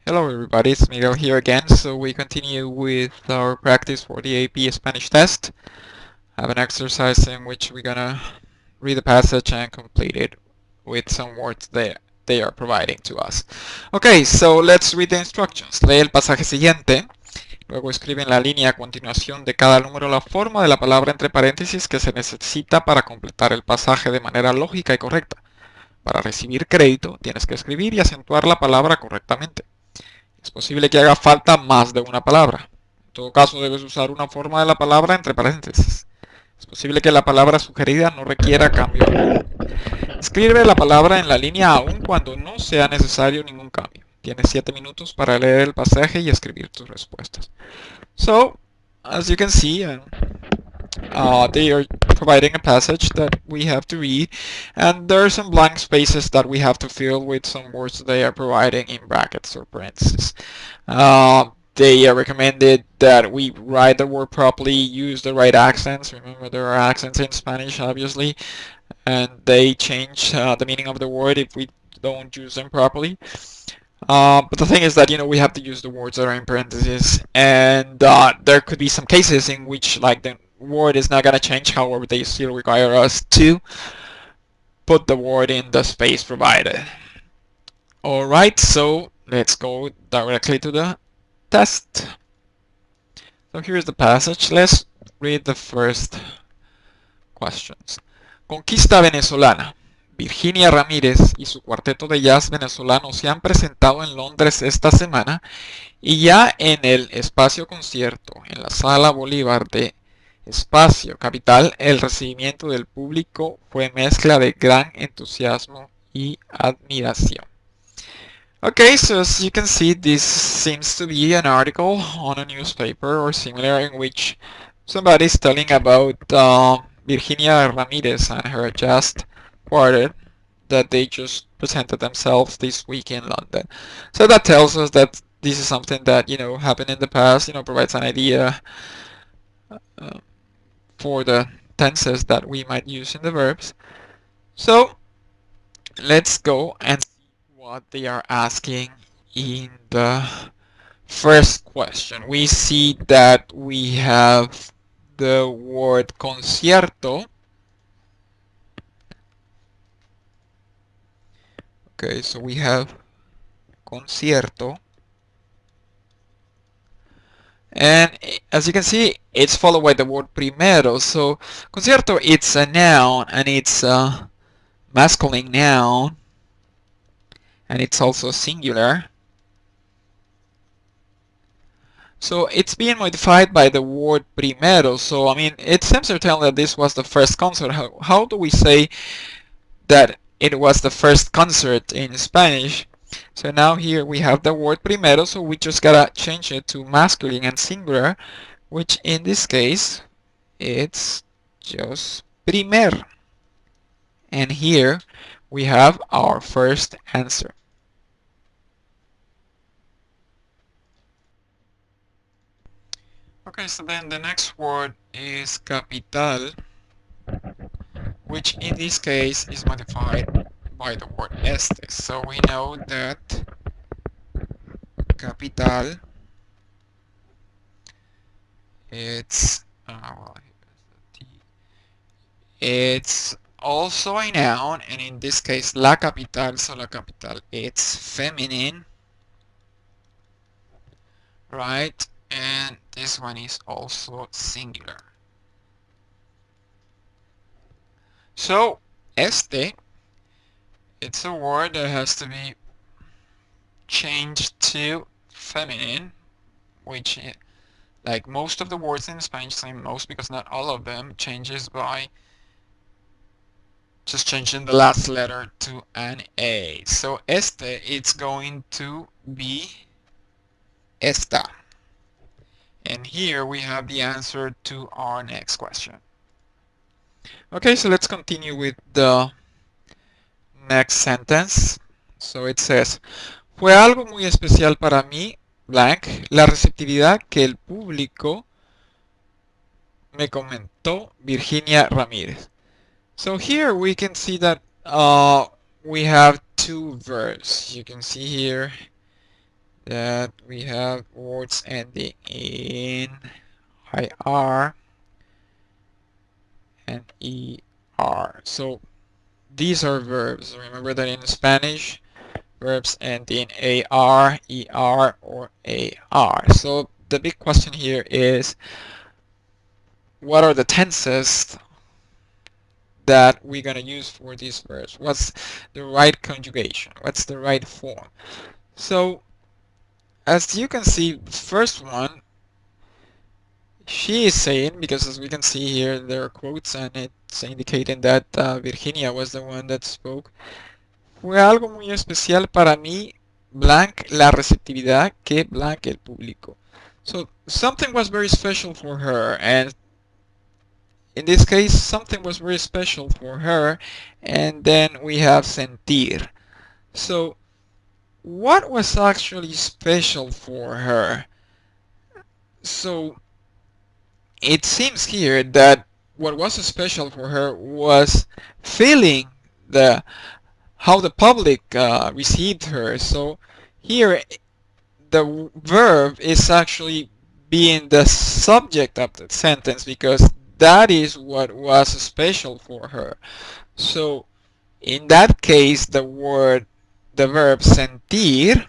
Hello everybody, it's Miguel here again. So we continue with our practice for the AP Spanish test. I have an exercise in which we're gonna read the passage and complete it with some words that they are providing to us. Okay, so let's read the instructions. Lee el pasaje siguiente, luego escribe en la línea a continuación de cada número la forma de la palabra entre paréntesis que se necesita para completar el pasaje de manera lógica y correcta. Para recibir crédito, tienes que escribir y acentuar la palabra correctamente. Es posible que haga falta más de una palabra. En todo caso, debes usar una forma de la palabra entre paréntesis. Es posible que la palabra sugerida no requiera cambio alguno. Escribe la palabra en la línea aun cuando no sea necesario ningún cambio. Tienes 7 minutos para leer el pasaje y escribir tus respuestas. So, as you can see, they are providing a passage that we have to read, and there are some blank spaces that we have to fill with some words they are providing in brackets or parentheses. They recommended that we write the word properly, use the right accents. Remember, there are accents in Spanish, obviously, and they change the meaning of the word if we don't use them properly. But the thing is that we have to use the words that are in parentheses, and there could be some cases in which like the word is not gonna change. However, they still require us to put the word in the space provided. All right, so let's go directly to the test. So here's the passage. Let's read the first questions. Conquista venezolana. Virginia Ramírez y su cuarteto de jazz venezolano se han presentado en Londres esta semana y ya en el espacio concierto, en la Sala Bolívar de Espacio Capital, el recibimiento del público fue mezcla de gran entusiasmo y admiración. Okay, so as you can see, this seems to be an article on a newspaper or similar in which somebody is telling about Virginia Ramirez and her jazz quartet that they just presented themselves this week in London. So that tells us that this is something that happened in the past. Provides an idea for the tenses that we might use in the verbs. So let's go and see what they are asking in the first question. We see that we have the word concierto. Okay, so we have concierto. And as you can see, it's followed by the word primero. So concierto, it's a noun, and it's a masculine noun, and it's also singular. So it's being modified by the word primero. So I mean, it seems to tell that this was the first concert. How do we say that it was the first concert in Spanish? So now here we have the word primero, so we just gotta change it to masculine and singular, which in this case, it's just primer. And here we have our first answer. Okay, so then the next word is capital, which in this case is modified by the word este. So we know that capital, it's it's also a noun, and in this case la capital, so la capital, it's feminine, right? And this one is also singular. So este, it's a word that has to be changed to feminine, which like most of the words in Spanish, saying most because not all of them, changes by just changing the last letter to an A. So este, it's going to be esta. And here we have the answer to our next question. Okay, so let's continue with the next sentence. So it says, fue algo muy especial para mí, blank, la receptividad que el público me comentó Virginia Ramírez. So here we can see that we have two verbs. You can see here that we have words ending in IR and ER. So these are verbs. Remember that in Spanish, verbs end in AR, ER, or AR. So the big question here is, what are the tenses that we're going to use for these verbs? What's the right conjugation? What's the right form? So as you can see, the first one, she is saying, because as we can see here, there are quotes and it's indicating that Virginia was the one that spoke. Fue algo muy especial para mí, blank, la receptividad que blank el público. So something was very special for her, and in this case, something was very special for her, and then we have sentir. So what was actually special for her? So it seems here that what was special for her was feeling the how the public received her. So here the verb is actually being the subject of the sentence because that is what was special for her. So in that case, the verb sentir,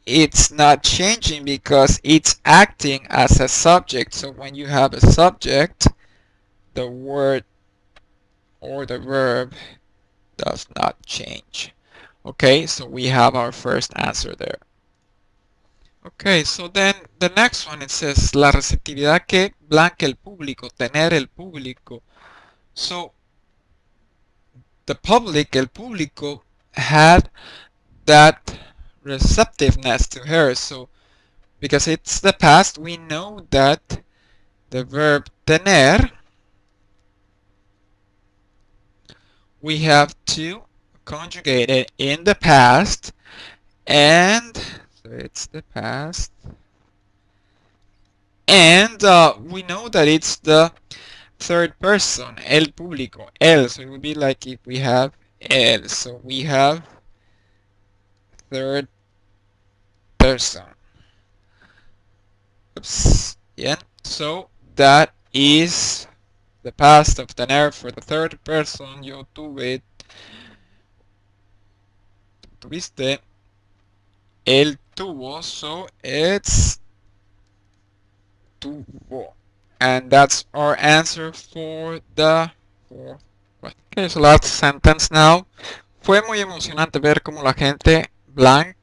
it's not changing because it's acting as a subject. So when you have a subject, the word or the verb does not change. Okay, so we have our first answer there. Okay, so then the next one, it says la receptividad que blanca el público, tener el público. So the public, el público, had that receptiveness to her. So because it's the past, we know that the verb tener, we have to conjugate it in the past, and so it's the past, and we know that it's the third person, el público, el. So it would be like if we have el. So we have third person. Oops. Yeah. So that is the past of tener for the third person. Yo tuve, tuviste, él tuvo. So it's tuvo. And that's our answer for the fourth question. Okay, so last sentence now. Fue muy emocionante ver cómo la gente blank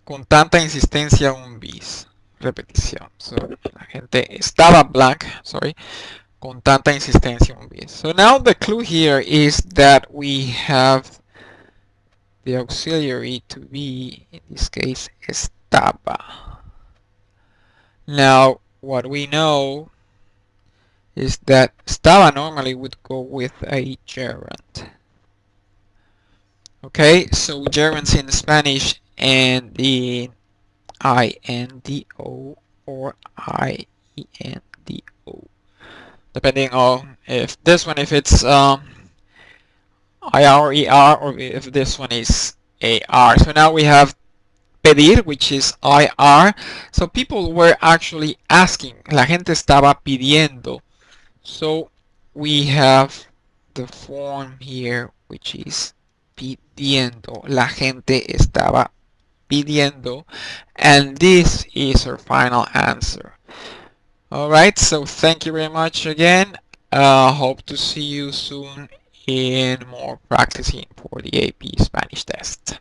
con tanta insistencia un bis. Repetición. So, la gente estaba blank, sorry, con tanta insistencia un bis. So now the clue here is that we have the auxiliary to be, in this case, estaba. Now, what we know is that estaba normally would go with a gerund. Okay, so gerunds in Spanish and the INDO or IENDO, depending on if this one, if it's IR, ER, or if this one is AR. So now we have pedir, which is IR. So people were actually asking, la gente estaba pidiendo. So we have the form here, which is pidiendo. La gente estaba pidiendo. And this is our final answer. Alright, so thank you very much again. Hope to see you soon in more practicing for the AP Spanish test.